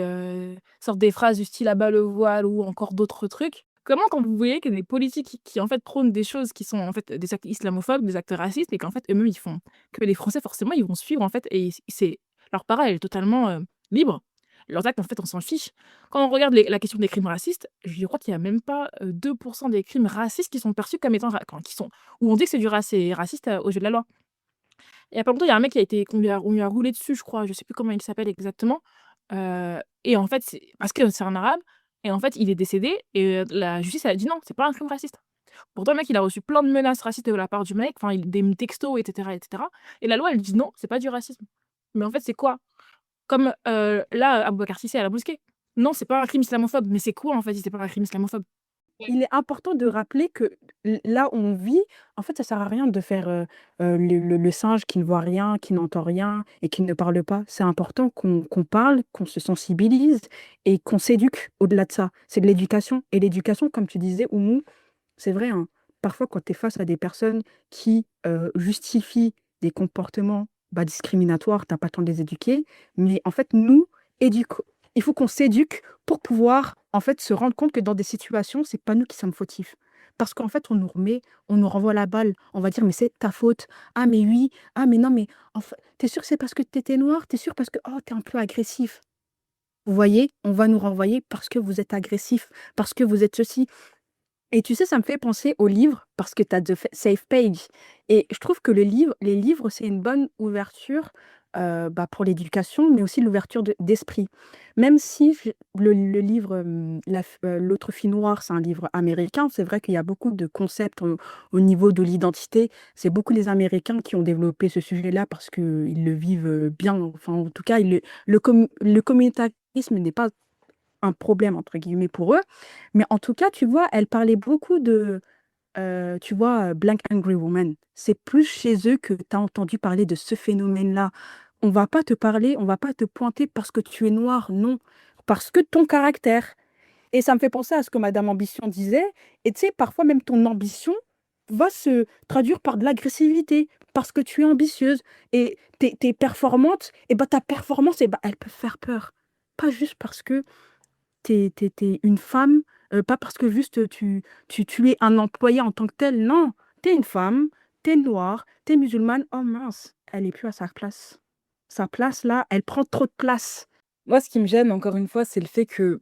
Speaker 4: sortent des phrases du style: «À bas le voile» ou encore d'autres trucs, comment quand vous voyez que des politiques qui en fait prônent des choses qui sont en fait des actes islamophobes, des actes racistes, et qu'en fait eux-mêmes ils font, que les Français forcément ils vont suivre en fait, et c'est leur parole elle est totalement, libre. Leurs actes en fait on s'en fiche. Quand on regarde la question des crimes racistes, je crois qu'il y a même pas, 2 des crimes racistes qui sont perçus comme étant qui sont, où on dit que c'est raciste, aux yeux de la loi. Il y a pas longtemps, il y a un mec qui a été on lui a roulé dessus, je crois, je sais plus comment il s'appelle exactement, et en fait, c'est parce que c'est un arabe, et en fait, il est décédé, et la justice elle a dit: «Non, c'est pas un crime raciste». Pourtant, le mec, il a reçu plein de menaces racistes de la part du mec, enfin, des textos, et cetera, et la loi, elle dit: «Non, c'est pas du racisme». Mais en fait, c'est quoi? Comme, là, Aboubacar Cissé à la mosquée. Non, c'est pas un crime islamophobe, mais c'est quoi, en fait, si c'est pas un crime islamophobe?
Speaker 1: Il est important de rappeler que là où on vit, en fait, ça sert à rien de faire, le singe qui ne voit rien, qui n'entend rien et qui ne parle pas. C'est important qu'on parle, qu'on se sensibilise et qu'on s'éduque au-delà de ça. C'est de l'éducation et l'éducation, comme tu disais, Oumou, c'est vrai, hein, parfois quand tu es face à des personnes qui, justifient des comportements, bah, discriminatoires, tu as pas le temps de les éduquer. Mais en fait, nous, éduque il faut qu'on s'éduque pour pouvoir, en fait, se rendre compte que dans des situations, c'est pas nous qui sommes fautifs. Parce qu'en fait, on nous renvoie la balle. On va dire: «Mais c'est ta faute. Ah mais oui, ah mais non, mais enfin, tu sûr que c'est parce que tu étais noir? Tu sûr parce que, oh, tu es un peu agressif». Vous voyez? On va nous renvoyer parce que vous êtes agressif, parce que vous êtes ceci. Et tu sais, ça me fait penser aux livres parce que tu as The Safe Page et je trouve que les livres, c'est une bonne ouverture, bah, pour l'éducation, mais aussi l'ouverture d'esprit. Même si le livre, L'autre fille noire, c'est un livre américain, c'est vrai qu'il y a beaucoup de concepts au niveau de l'identité. C'est beaucoup les Américains qui ont développé ce sujet-là parce qu'ils le vivent, bien. Enfin, en tout cas, le communautarisme n'est pas un «problème» entre guillemets pour eux. Mais en tout cas, tu vois, elle parlait beaucoup de, tu vois, Black Angry Woman. C'est plus chez eux que tu as entendu parler de ce phénomène-là. On va pas te pointer parce que tu es noir, non, parce que ton caractère. Et ça me fait penser à ce que madame Ambition disait et tu sais, parfois même ton ambition va se traduire par de l'agressivité parce que tu es ambitieuse et tu es performante et bah, ta performance et bah, elle peut faire peur. Pas juste parce que tu es une femme, pas parce que juste, tu es un employé en tant que tel, non. Tu es une femme, tu es noire, tu es musulmane, oh mince, elle est plus à sa place. Sa place là, elle prend trop de place.
Speaker 2: Moi, ce qui me gêne, encore une fois, c'est le fait que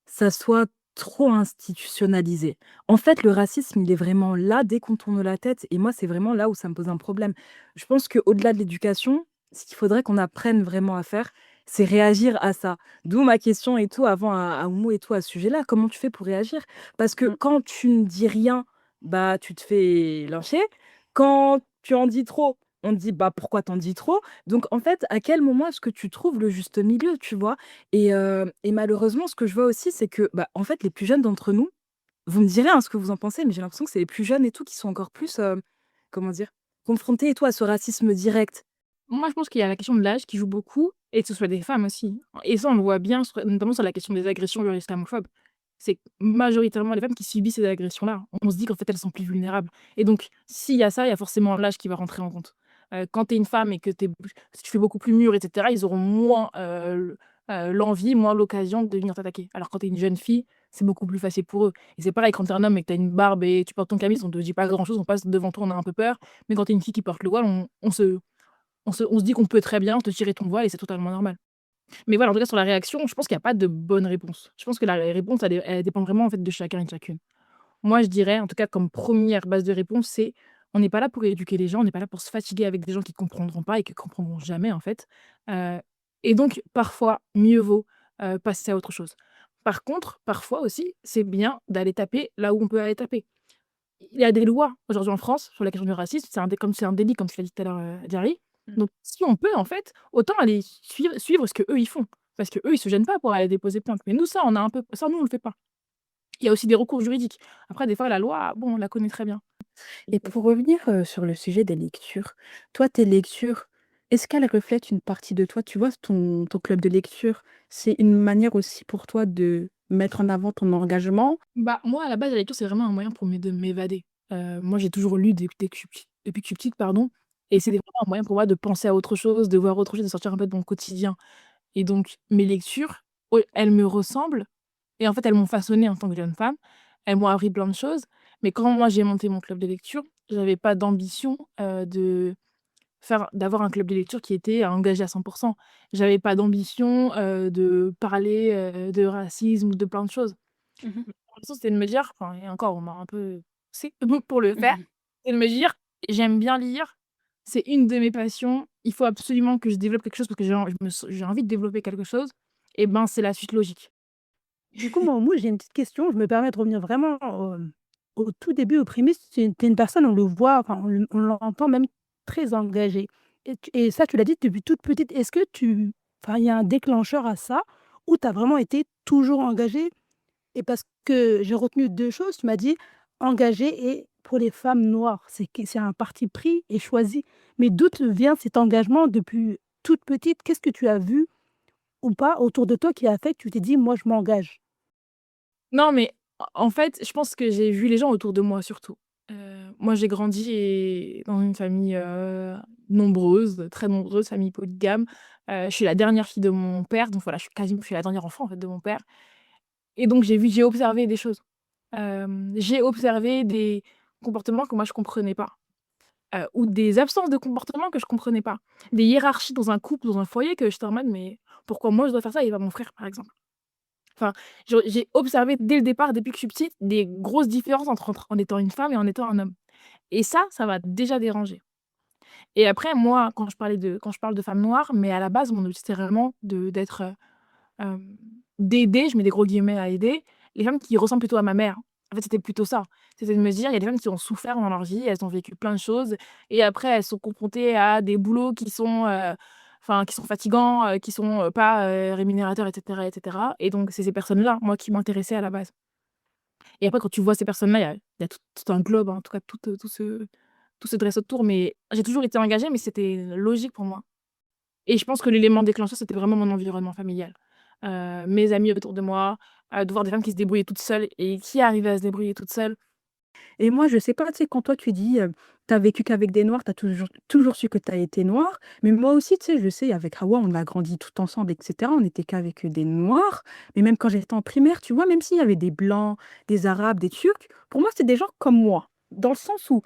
Speaker 2: ça soit trop institutionnalisé. En fait, le racisme, il est vraiment là dès qu'on tourne la tête et moi, c'est vraiment là où ça me pose un problème. Je pense qu'au-delà de l'éducation, ce qu'il faudrait qu'on apprenne vraiment à faire, c'est réagir à ça. D'où ma question et tout avant à Oumou et tout à ce sujet-là. Comment tu fais pour réagir? Parce que
Speaker 1: Mmh.
Speaker 2: quand tu ne dis rien, bah, tu te fais lyncher. Quand tu en dis trop, on te dit: «Bah, pourquoi t'en dis trop?» Donc en fait, à quel moment est-ce que tu trouves le juste milieu, tu vois? Et malheureusement, ce que je vois aussi, c'est que, bah, en fait, les plus jeunes d'entre nous, vous me direz, hein, ce que vous en pensez, mais j'ai l'impression que c'est les plus jeunes et tout qui sont encore plus, comment dire? Confrontés et tout à ce racisme direct.
Speaker 4: Moi, je pense qu'il y a la question de l'âge qui joue beaucoup, et que ce soit des femmes aussi. Et ça, on le voit bien, notamment sur la question des agressions envers les islamophobes. C'est majoritairement les femmes qui subissent ces agressions-là. On se dit qu'en fait, elles sont plus vulnérables. Et donc, s'il y a ça, il y a forcément l'âge qui va rentrer en compte. Quand tu es une femme et que si tu fais beaucoup plus mûr, etc., ils auront moins l'envie, moins l'occasion de venir t'attaquer. Alors, quand tu es une jeune fille, c'est beaucoup plus facile pour eux. Et c'est pareil, quand tu es un homme et que tu as une barbe et tu portes ton camis, on te dit pas grand-chose, on passe devant toi, on a un peu peur. Mais quand tu es une fille qui porte le voile, on se dit qu'on peut très bien te tirer ton voile, et c'est totalement normal. Mais voilà, en tout cas, sur la réaction, je pense qu'il y a pas de bonne réponse. Je pense que la réponse, elle dépend vraiment, en fait, de chacun et de chacune. Moi, je dirais, en tout cas, comme première base de réponse, c'est on n'est pas là pour éduquer les gens, on n'est pas là pour se fatiguer avec des gens qui comprendront pas et qui comprendront jamais, en fait. Heu et donc parfois, mieux vaut, passer à autre chose. Par contre, parfois aussi, c'est bien d'aller taper là où on peut aller taper. Il y a des lois aujourd'hui en France sur la question du racisme, c'est un délit comme tu l'as dit tout à l'heure, Diary.
Speaker 1: Mmh.
Speaker 4: Donc si on peut, en fait, autant aller suivre ce qu'eux ils font. Parce qu'eux, ils se gênent pas pour aller déposer plainte. Mais nous, ça, on a un peu ça, nous, on le fait pas. Il y a aussi des recours juridiques. Après, des fois, la loi, bon, on la connaît très bien.
Speaker 1: Et pour revenir, sur le sujet des lectures, toi, tes lectures, est-ce qu'elles reflètent une partie de toi? Tu vois, ton club de lecture, c'est une manière aussi pour toi de mettre en avant ton engagement?
Speaker 4: Bah, moi, à la base, la lecture, c'est vraiment un moyen pour de m'évader. Moi, j'ai toujours lu depuis que je suis petite, pardon, et c'était vraiment un moyen pour moi de penser à autre chose, de voir autre chose, de sortir un peu de mon quotidien. Et donc mes lectures, elles me ressemblent et en fait, elles m'ont façonnée en tant que jeune femme. Elles m'ont appris plein de choses, mais quand moi j'ai monté mon club de lecture, j'avais pas d'ambition, d'avoir un club de lecture qui était engagé à 100. J'avais pas d'ambition, de parler, de racisme ou de plein de choses.
Speaker 1: Mmh.
Speaker 4: L'impression, c'était de me dire enfin et encore, on m'a un peu poussée pour le faire,
Speaker 1: Mmh.
Speaker 4: c'est de me dire: «J'aime bien lire, c'est une de mes passions, il faut absolument que je développe quelque chose parce que j'ai envie de développer quelque chose» et ben, c'est la suite logique.
Speaker 3: Du coup, moi, j'ai une petite question. Je me permets de revenir vraiment au tout début, aux prémices. Tu es une personne, on le voit, enfin, on l'entend même très engagée. Et ça, tu l'as dit depuis toute petite. Est-ce que enfin, il y a un déclencheur à ça ou tu as vraiment été toujours engagée? Et parce que j'ai retenu 2 choses. Tu m'as dit engagée et pour les femmes noires. C'est un parti pris et choisi. Mais d'où te vient cet engagement depuis toute petite? Qu'est-ce que tu as vu ou pas autour de toi qui a fait que tu t'es dit: «Moi, je m'engage»?
Speaker 4: Non, mais en fait, je pense que j'ai vu les gens autour de moi surtout. Moi, j'ai grandi dans une famille, nombreuse, très nombreuse, famille polygame. Je suis la dernière fille de mon père, donc voilà, je suis la dernière enfant, en fait, de mon père et donc j'ai observé des choses. J'ai observé des comportements que moi je comprenais pas, ou des absences de comportement que je comprenais pas. Des hiérarchies dans un couple, dans un foyer que j'étais en mode: «Mais pourquoi moi je dois faire ça et pas mon frère?» par exemple. Enfin, j'ai observé dès le départ, depuis que je suis petite, des grosses différences entre en étant une femme et en étant un homme et ça m'a déjà dérangée et après moi, quand je parle de femme noire, mais à la base, mon objectif, c'est vraiment d'être, Hem, d'aider, je mets des gros guillemets à aider, les femmes qui ressemblent plutôt à ma mère. En fait, c'était plutôt ça. C'était de me dire: «Il y a des femmes qui ont souffert dans leur vie, elles ont vécu plein de choses et après elles sont confrontées à des boulots qui sont, enfin, qui sont fatigants, qui sont, pas, rémunérateurs et cetera et donc c'est ces personnes-là, moi, qui m'intéressaient à la base et après quand tu vois ces personnes-là, il y a tout un globe, hein, en tout cas tout se dresse autour mais j'ai toujours été engagée mais c'était logique pour moi. Et je pense que l'élément déclencheur, c'était vraiment mon environnement familial. Mes amis autour de moi, de voir des femmes qui se débrouillaient toutes seules et qui arrivaient à se débrouiller toutes seules.
Speaker 1: Et moi, je sais pas, tu sais, quand toi tu dis, tu vécu qu'avec des noirs, tu as toujours su que tu as été noire, mais moi aussi, tu sais, je sais, avec Hawa, on a grandi tout ensemble et cetera, on n'était qu'avec, des noirs, mais même quand j'étais en primaire, tu vois, même s'il y avait des blancs, des arabes, des turcs, pour moi, c'était des gens comme moi. Dans le sens où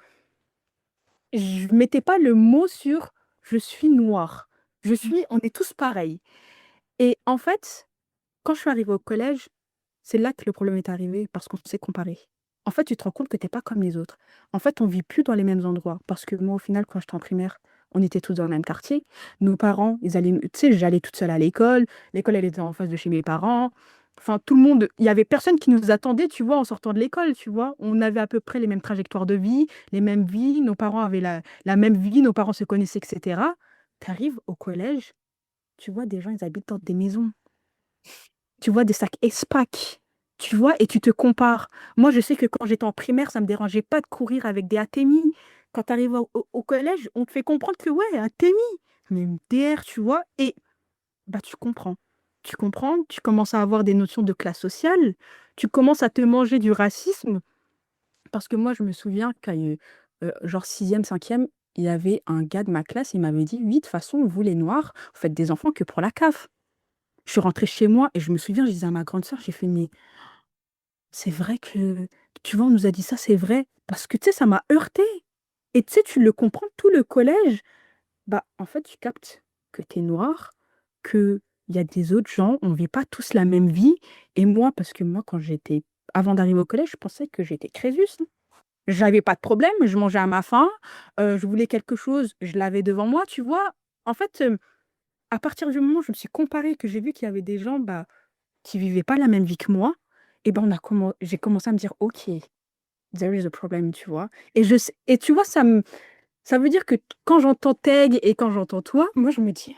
Speaker 1: je mettais pas le mot sur: «Je suis noire». On est tous pareils et en fait, quand je suis arrivée au collège, c'est là que le problème est arrivé parce qu'on s'est comparé. En fait, tu te rends compte que tu es pas comme les autres. En fait, on vit plus dans les mêmes endroits parce que moi, au final, quand j'étais en primaire, on était tous dans le même quartier. Nos parents, ils allaient tu sais, j'allais toute seule à l'école. L'école, elle était en face de chez mes parents. Enfin, tout le monde il y avait personne qui nous attendait, tu vois, en sortant de l'école, tu vois? On avait à peu près les mêmes trajectoires de vie, les mêmes vies, nos parents avaient la même vie, nos parents se connaissaient et cetera. Tu arrives au collège, tu vois des gens, ils habitent dans des maisons. Tu vois des sacs Espac, tu vois? Et tu te compares. Moi, je sais que quand j'étais en primaire, ça me dérangeait pas de courir avec des Atemi. Quand tu arrives au collège, on te fait comprendre que ouais, Atemi, mais MDR, tu vois? Et bah, tu comprends. Tu comprends, tu commences à avoir des notions de classe sociale, tu commences à te manger du racisme. Parce que moi, je me souviens qu'à, genre 6e, 5e, il y avait un gars de ma classe, il m'avait dit: «Oui, de toute façon, vous les noirs, vous faites des enfants que pour la CAF». Je suis rentrée chez moi et je me souviens, je disais à ma grande sœur, j'ai fait: «Mais c'est vrai que» tu vois, on nous a dit ça, c'est vrai. Parce que tu sais, ça m'a heurtée et tu sais, tu le comprends tout le collège. Bah, en fait, tu captes que tu es noire, que il y a des autres gens, on vit pas tous la même vie. Et moi, parce que moi, avant d'arriver au collège, je pensais que j'étais Crésus, hein. J'avais pas de problème, je mangeais à ma faim, je voulais quelque chose, je l'avais devant moi, tu vois? En fait, à partir du moment où je me suis comparée, que j'ai vu qu'il y avait des gens, bah, qui vivaient pas la même vie que moi, et ben, j'ai commencé à me dire: «OK, there is a problem», tu vois? Et tu vois, ça veut dire que quand j'entends Teg et quand j'entends toi, moi je me dis: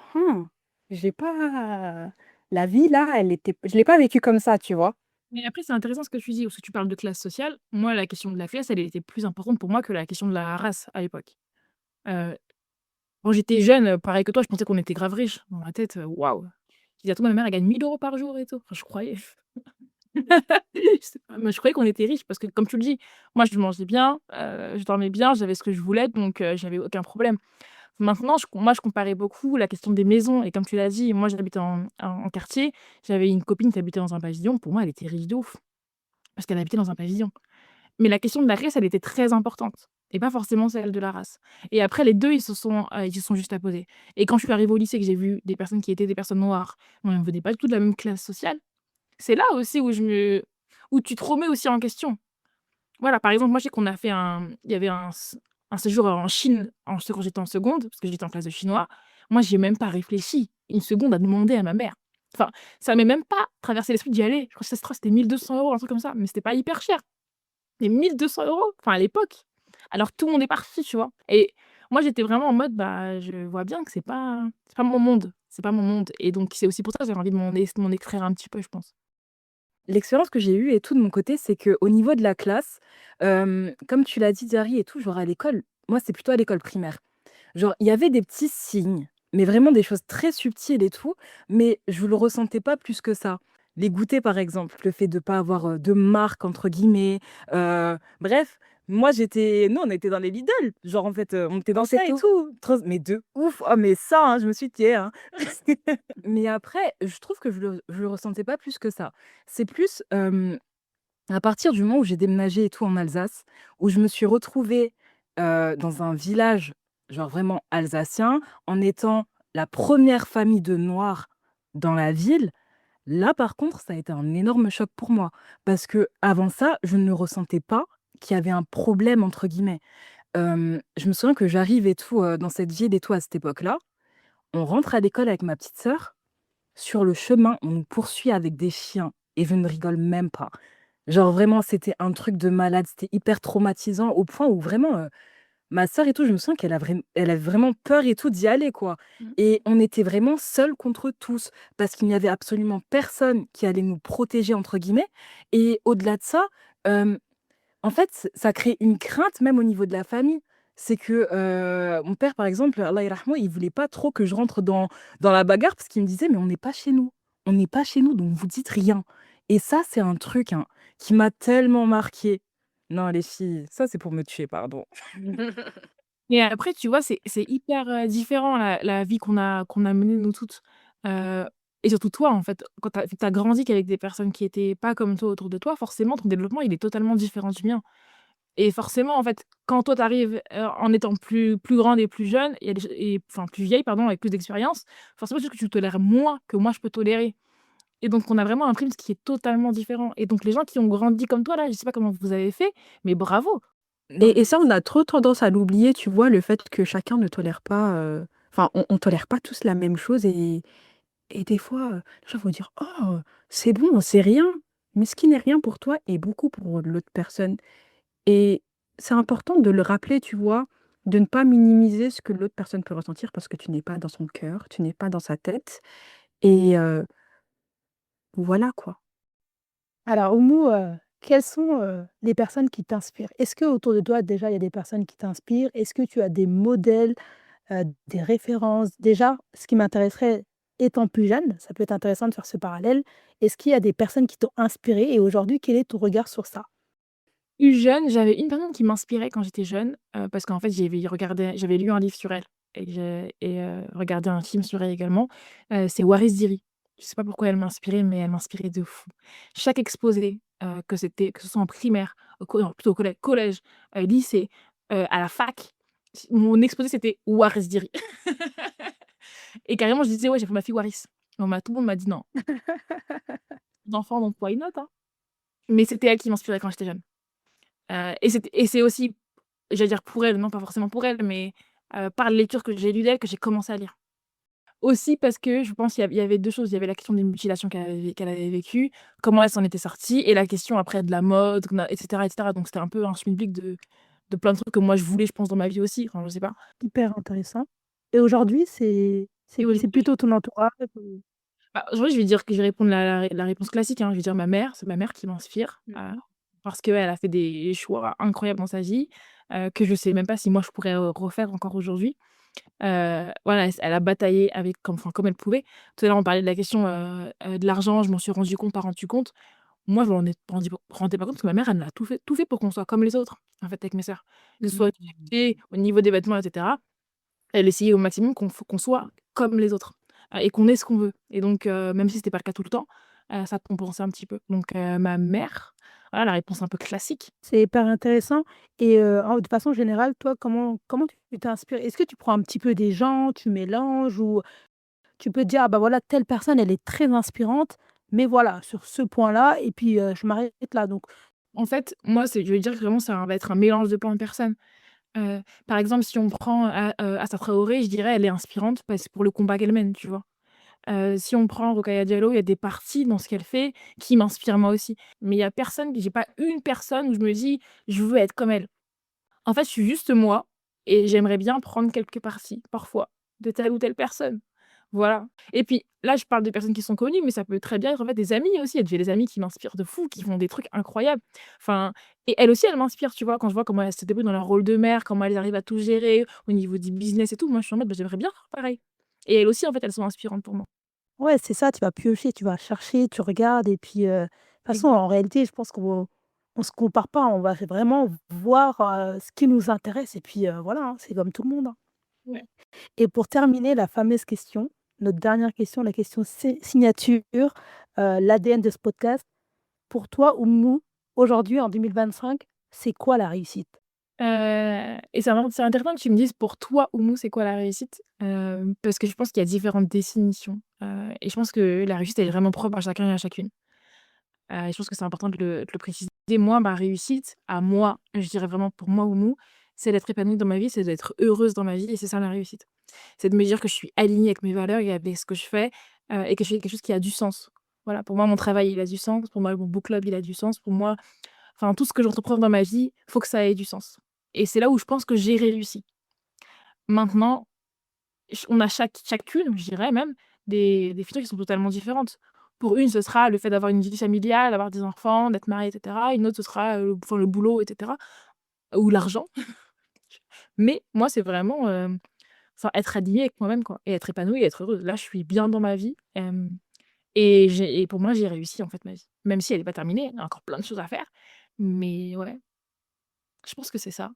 Speaker 1: j'ai pas la vie là, je l'ai pas vécue comme ça», tu vois?
Speaker 4: Mais après, c'est intéressant ce que tu dis, parce que tu parles de classe sociale. Moi, la question de la classe, elle était plus importante pour moi que la question de la race à l'époque. Heu, Quand j'étais jeune, pareil que toi, je pensais qu'on était grave riches. Dans ma tête, waouh! Je disais à tout: «Ma mère, elle gagne 1 000 € par jour et tout». Enfin, je croyais. Je sais pas, moi, je croyais qu'on était riches parce que comme tu le dis, moi, je mangeais bien, je dormais bien, j'avais ce que je voulais, donc j'avais aucun problème. Maintenant, je comparais beaucoup la question des maisons et comme tu l'as dit, moi, j'habitais en quartier, j'avais une copine qui habitait dans un pavillon. Pour moi, elle était riche de ouf parce qu'elle habitait dans un pavillon. Mais la question de la race, elle était très importante et pas forcément celle de la race. Et après les 2 ils se sont juste apposés. Et quand je suis arrivée au lycée, que j'ai vu des personnes qui étaient des personnes noires, on ne venait pas du tout de la même classe sociale, c'est là aussi où tu te remets aussi en question. Voilà, par exemple, moi, je sais qu'on a fait il y avait un séjour en Chine quand j'étais en seconde, parce que j'étais en classe de chinois. Moi, j'ai même pas réfléchi une seconde à demander à ma mère. Enfin, ça m'est même pas traversé l'esprit d'y aller. Je crois que c'était 1 200 €, un truc comme ça, mais c'était pas hyper cher. Mais 1 200 €, enfin, à l'époque, alors que tout le monde est parti, tu vois? Et moi, j'étais vraiment en mode, bah, je vois bien que c'est pas mon monde, c'est pas mon monde et donc c'est aussi pour ça que j'avais envie de m'en extraire un petit peu, je pense.
Speaker 2: L'expérience que j'ai eue et tout de mon côté, c'est qu'au niveau de la classe, comme tu l'as dit Diary et tout, genre à l'école, moi c'est plutôt à l'école primaire. Genre il y avait des petits signes, mais vraiment des choses très subtiles et tout, mais je le ressentais pas plus que ça. Les goûters par exemple, le fait de pas avoir, de «marque» entre guillemets, bref, moi nous on était dans les Lidl, genre en fait, on était dans
Speaker 1: C'est
Speaker 2: ça et
Speaker 1: tout.
Speaker 2: tout, trop mais de ouf! Oh mais ça, hein, je me suis tuée, hein. Mais après, je trouve que je le ressentais pas plus que ça. C'est plus, à partir du moment où j'ai déménagé et tout en Alsace, où je me suis retrouvée, dans un village, genre vraiment alsacien, en étant la première famille de noirs dans la ville, là par contre, ça a été un énorme choc pour moi. Parce que avant ça, je ne ressentais pas qu'il y avait un «problème» entre guillemets. Je me souviens que j'arrive et tout, dans cette ville et tout à cette époque-là. On rentre à l'école avec ma petite sœur. Sur le chemin, on nous poursuit avec des chiens et je ne rigole même pas. Genre vraiment, c'était un truc de malade, c'était hyper traumatisant au point où vraiment, ma sœur et tout, je me souviens elle avait vraiment peur et tout d'y aller, quoi,
Speaker 4: Mmh.
Speaker 2: et on était vraiment seuls contre tous parce qu'il n'y avait absolument personne qui allait «nous protéger» entre guillemets et au-delà de ça, en fait, ça crée une crainte même au niveau de la famille. C'est que, mon père, par exemple, Allah yarhamou, il voulait pas trop que je rentre dans la bagarre parce qu'il me disait: «Mais on n'est pas chez nous. On n'est pas chez nous, donc vous dites rien», et ça, c'est un truc, hein, qui m'a tellement marquée. Non, les filles, ça, c'est pour me tuer, pardon.
Speaker 4: Et après, tu vois, c'est hyper, différent la vie qu'on a menée nous toutes. Heu et surtout toi, en fait, quand tu as grandi qu'avec des personnes qui étaient pas comme toi autour de toi, forcément ton développement, il est totalement différent du mien. Et forcément, en fait, quand toi tu arrives, en étant plus grande et plus jeune, il y a enfin plus vieille pardon, avec plus d'expérience, forcément c'est sûr que tu tolères moins que moi je peux tolérer. Et donc on a vraiment un prisme qui est totalement différent. Et donc les gens qui ont grandi comme toi là, je sais pas comment vous avez fait, mais bravo! Non.
Speaker 1: Et ça, on a trop tendance à l'oublier, tu vois? Le fait que chacun ne tolère pas, enfin, on tolère pas tous la même chose et des fois, les gens vont dire: «Oh, c'est bon, c'est rien», mais ce qui n'est rien pour toi est beaucoup pour l'autre personne et c'est important de le rappeler, tu vois? De ne pas minimiser ce que l'autre personne peut ressentir parce que tu n'es pas dans son cœur, tu n'es pas dans sa tête et voilà quoi.
Speaker 3: Alors Oumou, quelles sont, les personnes qui t'inspirent? Est-ce que autour de toi, déjà, il y a des personnes qui t'inspirent? Est-ce que tu as des modèles, des références? Déjà, ce qui m'intéresserait étant plus jeune, ça peut être intéressant de faire ce parallèle, est-ce qu'il y a des personnes qui t'ont inspiré et aujourd'hui, quel est ton regard sur ça?
Speaker 4: Plus jeune, j'avais une personne qui m'inspirait quand j'étais jeune, parce qu'en fait j'avais lu un livre sur elle regardé un film sur elle également, c'est Waris Dirie. Je sais pas pourquoi elle m'inspirait, mais elle m'inspirait de fou. Chaque exposé, que ce soit en primaire, non plutôt au collège, lycée, à la fac, mon exposé c'était Waris Dirie. Et carrément je disais: «Ouais, j'ai fait ma fille Waris». Tout le monde m'a dit: «Non, d'enfant donc why not, hein?» Mais c'était elle qui m'inspirait quand j'étais jeune. Et c'est aussi, j'allais dire pour elle, non pas forcément pour elle, mais par les lectures que j'ai lues d'elle que j'ai commencé à lire. Aussi parce que je pense qu'il y avait 2 choses. Il y avait la question des mutilations qu'elle avait vécues, comment elle s'en était sortie et la question après de la mode, et cetera et cetera. Donc c'était un peu un schmilblick de plein de trucs que moi je voulais, je pense, dans ma vie aussi, enfin je sais pas.
Speaker 3: Hyper intéressant. Et aujourd'hui, c'est
Speaker 4: Et
Speaker 3: c'est c'est
Speaker 4: aujourd'hui,
Speaker 3: plutôt ton entourage ou
Speaker 4: bah, aujourd'hui, je vais dire que je vais répondre la réponse classique, hein. Je vais dire ma mère, c'est ma mère qui m'inspire, parce qu'elle a fait des choix incroyables dans sa vie, que je sais même pas si moi je pourrais, refaire encore aujourd'hui. Voilà, elle a bataillé avec comme elle pouvait. Tout à l'heure, on parlait de la question, de l'argent, je m'en suis rendu compte, pas rendu compte. Moi, je m'en ai rendais pas compte parce que ma mère, elle a tout fait pour qu'on soit comme les autres, en fait, avec mes sœurs. Que ce soit
Speaker 3: Mmh.
Speaker 4: au niveau des vêtements et cetera. Elle essayait au maximum qu'on soit comme les autres, et qu'on ait ce qu'on veut et donc même si c'était pas le cas tout le temps, ça compensait un petit peu donc ma mère, voilà la réponse un peu classique.
Speaker 3: C'est hyper intéressant et de façon générale, toi, comment tu t'inspires? Est-ce que tu prends un petit peu des gens, tu mélanges ou tu peux te dire: «Ah bah, voilà, telle personne, elle est très inspirante, mais voilà, sur ce point-là et puis, je m'arrête là», donc
Speaker 4: En fait, moi, je vais dire que vraiment ça va être un mélange de plein de personnes. Par exemple, si on prend Assa Traoré, je dirais elle est inspirante parce pour le combat qu'elle mène, tu vois? Si on prend Rokhaya Diallo, il y a des parties dans ce qu'elle fait qui m'inspirent moi aussi. Mais il y a personne j'ai pas une personne où je me dis: «Je veux être comme elle». En fait, je suis juste moi et j'aimerais bien prendre quelques parties, parfois, de telle ou telle personne. Voilà et puis là, je parle de personnes qui sont connues, mais ça peut très bien être, en fait, des amis aussi. J'ai des amis qui m'inspirent de fou, qui font des trucs incroyables. Enfin et elle aussi, elle m'inspire, tu vois? Quand je vois comment elle se débrouille dans leur rôle de mère, comment elles arrivent à tout gérer au niveau du business et tout, moi, je suis en mode: «Bah, j'aimerais bien faire pareil» et elles aussi, en fait, elles sont inspirantes pour moi.
Speaker 3: ouais, c'est ça, tu vas piocher, tu vas chercher, tu regardes et puis, de toute façon, en réalité, je pense qu'on se compare pas, on va vraiment voir, ce qui nous intéresse et puis, voilà, hein, c'est comme tout le monde, hein.
Speaker 4: Ouais.
Speaker 3: Et pour terminer, la fameuse question, notre dernière question, la question signature, l'ADN de ce podcast. Pour toi, Oumou, aujourd'hui, en 2025, c'est quoi la réussite?
Speaker 4: Et c'est intéressant que tu me dises pour toi, Oumou, c'est quoi la réussite? Parce que je pense qu'il y a différentes définitions, et je pense que la réussite, elle est vraiment propre à chacun et à chacune. Et je pense que c'est important de le préciser. Moi, ma réussite à moi, je dirais vraiment pour moi, Oumou, c'est d'être épanouie dans ma vie, c'est d'être heureuse dans ma vie et c'est ça la réussite. C'est de me dire que je suis alignée avec mes valeurs et avec ce que je fais, et que je fais quelque chose qui a du sens. Voilà, pour moi, mon travail, il a du sens, pour moi, mon book club, il a du sens, pour moi, enfin, tout ce que j'entreprends dans ma vie, faut que ça ait du sens. Et c'est là où je pense que j'ai réussi. Maintenant, on a chacune, je dirais même, des définitions qui sont totalement différentes. Pour une, ce sera le fait d'avoir une vie familiale, d'avoir des enfants, d'être mariée, et cetera. Une autre, ce sera, enfin, le boulot, et cetera, ou l'argent. Mais moi, c'est vraiment, enfin, être alignée avec moi-même, quoi, et être épanouie et être heureuse. Là, je suis bien dans ma vie, et pour moi, j'ai réussi, en fait, ma vie. Même si elle est pas terminée, il y a encore plein de choses à faire. Mais ouais, je pense que c'est ça.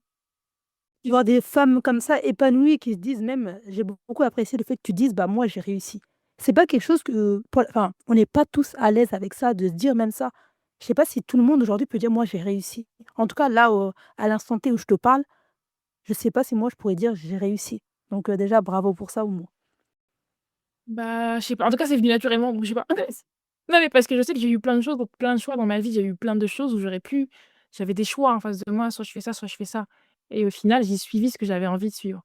Speaker 3: Tu vois des femmes comme ça épanouies qui se disent même j'ai beaucoup apprécié le fait que tu dises: «Bah, moi, j'ai réussi». C'est pas quelque chose que enfin, on n'est pas tous à l'aise avec ça, de se dire même ça. Je sais pas si tout le monde aujourd'hui peut dire: «Moi, j'ai réussi». En tout cas, là, à l'instant T où je te parle, je sais pas si moi je pourrais dire: «J'ai réussi». Donc, déjà bravo pour ça, au moins.
Speaker 4: Bah, je sais pas. En tout cas, c'est venu naturellement, donc je sais pas. Non, mais parce que je sais que j'ai eu plein de choses, plein de choix dans ma vie. J'ai eu plein de choses où j'avais des choix en face de moi, soit je fais ça, soit je fais ça. Et au final, j'ai suivi ce que j'avais envie de suivre.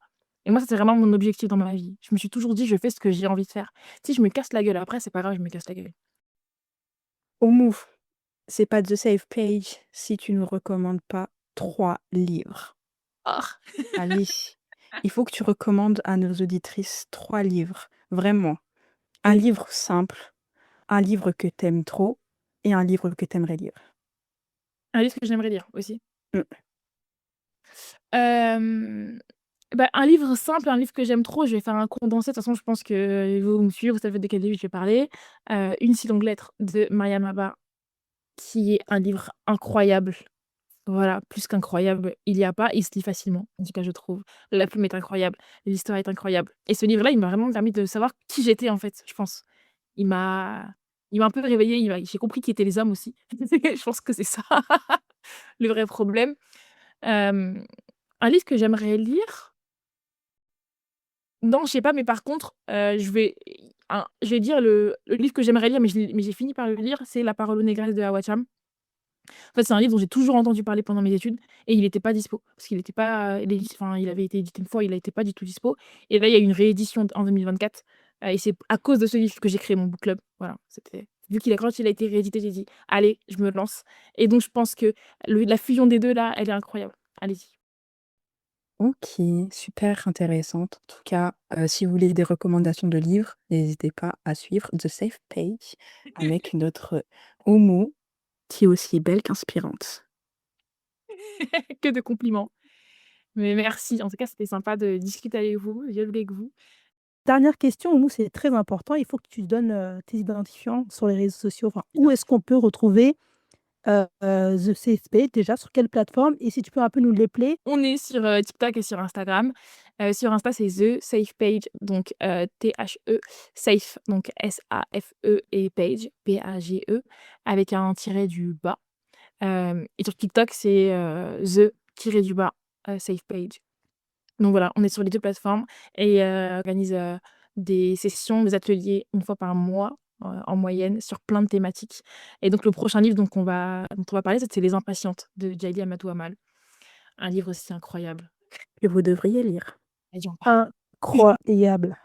Speaker 4: Et moi, c'était vraiment mon objectif dans ma vie. Je me suis toujours dit: «Je fais ce que j'ai envie de faire». Si je me casse la gueule après, c'est pas grave, je me casse la gueule.
Speaker 1: Oumou, c'est pas The Safe Page si tu nous recommandes pas 3 livres.
Speaker 4: Ah!
Speaker 1: Allez, il faut que tu recommandes à nos auditrices 3 livres, vraiment. Un
Speaker 4: Et
Speaker 1: livre simple, un livre que t'aimes trop et un livre que t'aimerais lire.
Speaker 4: un livre que j'aimerais lire aussi.
Speaker 1: Mmh.
Speaker 4: Hem, Bah, un livre simple, un livre que j'aime trop, je vais faire un condensé. De toute façon, je pense que vous me suivez, vous savez de quel livre je vais parler. Une si longue lettre de Mariam Abba, qui est un livre incroyable. Voilà, plus qu'incroyable, il y a pas, il se lit facilement, en tout cas je trouve. La plume est incroyable, l'histoire est incroyable et ce livre-là, il m'a vraiment permis de savoir qui j'étais, en fait, je pense. Il m'a il m'a un peu réveillée, j'ai compris qui étaient les hommes aussi. Je pense que c'est ça le vrai problème. Hem, un livre que j'aimerais lire? Non, je sais pas, mais par contre, je vais je vais dire le livre que j'aimerais lire, mais j'ai fini par le lire, c'est La parole aux négresses de Hawa Cham. En fait, c'est un livre dont j'ai toujours entendu parler pendant mes études et il était pas dispo. Parce qu'il était pas, il avait été édité une fois, il était pas du tout dispo et là, il y a eu une réédition en 2024, et c'est à cause de ce livre que j'ai créé mon book club. Voilà, quand il a été réédité, j'ai dit: «Allez, je me lance» et donc je pense que la fusion des 2 là, elle est incroyable. Allez-y.
Speaker 1: OK, super intéressante. En tout cas, si vous voulez des recommandations de livres, n'hésitez pas à suivre The Safe Page avec notre Oumou, qui est aussi belle qu'inspirante.
Speaker 4: Que de compliments. Mais merci, en tout cas, c'était sympa de discuter avec vous, violer avec vous.
Speaker 3: Dernière question, nous, c'est très important, il faut que tu donnes, tes identifiants sur les réseaux sociaux. Enfin, où
Speaker 4: D'accord.
Speaker 3: est-ce qu'on peut retrouver, The Safe Space déjà, sur quelle plateforme? Et si tu peux un peu nous l'épeler?
Speaker 4: On est sur, TikTok et sur Instagram. Sur Insta, c'est The Safe Page, donc THE, Safe, donc SAFE et Page, PAGE, avec un tiret du bas. Et sur TikTok, c'est The tiré du bas, Safe Page. Donc voilà, on est sur les 2 plateformes et on organise, des sessions, des ateliers une fois par mois, en moyenne, sur plein de thématiques. Et donc le prochain livre dont on va parler, c'est Les Impatientes de Djaïli Amatou Amal. Un livre aussi incroyable.
Speaker 1: Que vous devriez lire.
Speaker 4: Vas-y, on parle.
Speaker 3: Incroyable.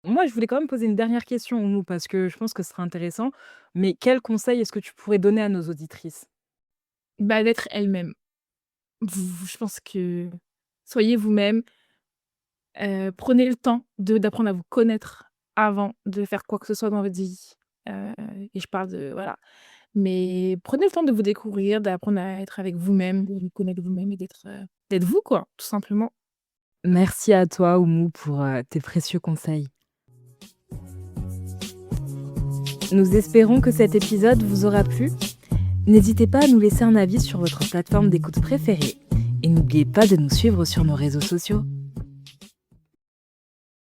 Speaker 2: Moi, je voulais quand même poser une dernière question, Oumou, parce que je pense que ce sera intéressant. Mais quel conseil est-ce que tu pourrais donner à nos auditrices?
Speaker 4: Bah, d'être elle-même. Je pense que soyez vous-même, prenez le temps d'apprendre à vous connaître avant de faire quoi que ce soit dans votre vie. Et je parle de voilà. Mais prenez le temps de vous découvrir, d'apprendre à être avec vous-même, de vous connaître vous-même et d'être vous quoi, tout simplement.
Speaker 2: Merci à toi, Oumou, pour tes précieux conseils. Nous espérons que cet épisode vous aura plu. N'hésitez pas à nous laisser un avis sur votre plateforme d'écoute préférée et n'oubliez pas de nous suivre sur nos réseaux sociaux.